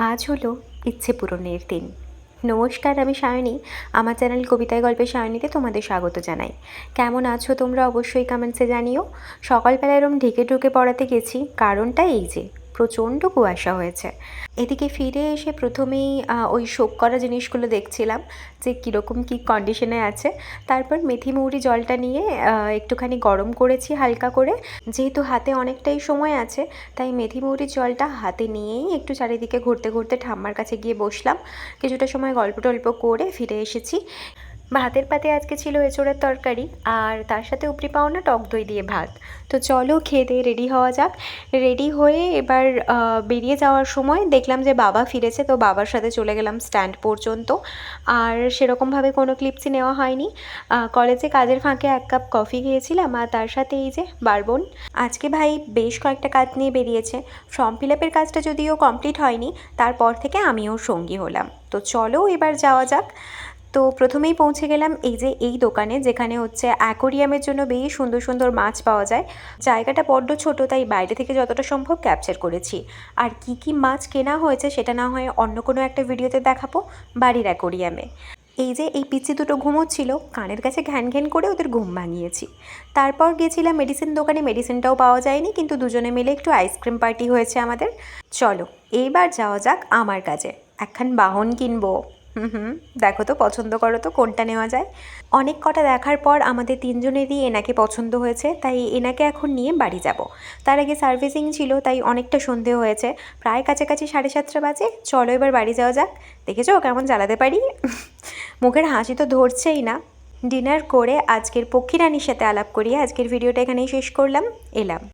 আজ হলো ইচ্ছে পূরণের দিন। নমস্কার, আমি সায়নী। আমার চ্যানেল কবিতায় গল্পে সায়নীতে তোমাদের স্বাগত জানাই। কেমন আছো তোমরা অবশ্যই কমেন্টসে জানিও। সকালবেলা এরম ঢেকে ঢুকে পড়াতে গেছি, কারণটা এই যে প্রচণ্ড কুয়াশা হয়েছে। এদিকে ফিরে এসে প্রথমেই ওই শোক করা জিনিসগুলো দেখছিলাম যে কীরকম কী কন্ডিশনে আছে। তারপর মেথি মৌরি জলটা নিয়ে একটুখানি গরম করেছি হালকা করে। যেহেতু হাতে অনেকটাই সময় আছে, তাই মেথি মৌরির জলটা হাতে নিয়েই একটু চারিদিকে ঘুরতে ঘুরতে ঠাম্মার কাছে গিয়ে বসলাম। কিছুটা সময় গল্প টল্প করে ফিরে এসেছি। ভাতের পাতে আজকে ছিল এঁচোড়ের তরকারি, আর তার সাথে উপরি পাওনা টক দই দিয়ে ভাত। তো চলো খেয়ে দিয়ে রেডি হওয়া যাক। রেডি হয়ে এবার বেরিয়ে যাওয়ার সময় দেখলাম যে বাবা ফিরেছে, তো বাবার সাথে চলে গেলাম স্ট্যান্ড পর্যন্ত। আর সেরকমভাবে কোনো ক্লিপসই নেওয়া হয়নি। কলেজে কাজের ফাঁকে 1 কাপ কফি খেয়েছিলাম, আর তার সাথে এই যে বারবন। আজকে ভাই বেশ কয়েকটা কাজ নিয়ে বেরিয়েছে। ফর্ম ফিল আপের কাজটা যদিও কমপ্লিট হয়নি, তারপর থেকে আমিও সঙ্গী হলাম। তো চলো এবার যাওয়া যাক। তো প্রথমেই পৌঁছে গেলাম এই যে এই দোকানে, যেখানে হচ্ছে অ্যাকোরিয়ামের জন্য বেশ সুন্দর সুন্দর মাছ পাওয়া যায়। জায়গাটা বড্ড ছোট, তাই বাইরে থেকে যতটা সম্ভব ক্যাপচার করেছি। আর কি কি মাছ কেনা হয়েছে সেটা না হয় অন্য কোনো একটা ভিডিওতে দেখাবো বাড়ির অ্যাকোরিয়ামে। এই যে এই পিচ্চি দুটো ঘুমোচ্ছিল, কানের কাছে ঘ্যান ঘ্যান করে ওদের ঘুম ভাঙিয়েছি। তারপর গেছিলাম মেডিসিন দোকানে, মেডিসিনটাও পাওয়া যায়নি, কিন্তু দুজনে মিলে একটু আইসক্রিম পার্টি হয়েছে আমাদের। চলো এইবার যাওয়া যাক আমার কাজে। একখান বাহন কিনবো। দেখো তো, পছন্দ করো তো কোনটা নেওয়া যায়। অনেক কটা দেখার পর আমাদের তিনজনেরই এনাকে পছন্দ হয়েছে, তাই এনাকে এখন নিয়ে বাড়ি যাব। তার আগে সার্ভিসিং ছিল, তাই অনেকটা সন্ধে হয়েছে, প্রায় কাছাকাছি 7:30 বাজে। চলো এবার বাড়ি যাওয়া যাক। দেখেছো কেমন জ্বালাতে পারি। মুখের হাসি তো ধরছেই না। ডিনার করে আজকের পক্ষী রানীর সাথে আলাপ করিয়ে আজকের ভিডিওটা এখানেই শেষ করলাম। এলাম।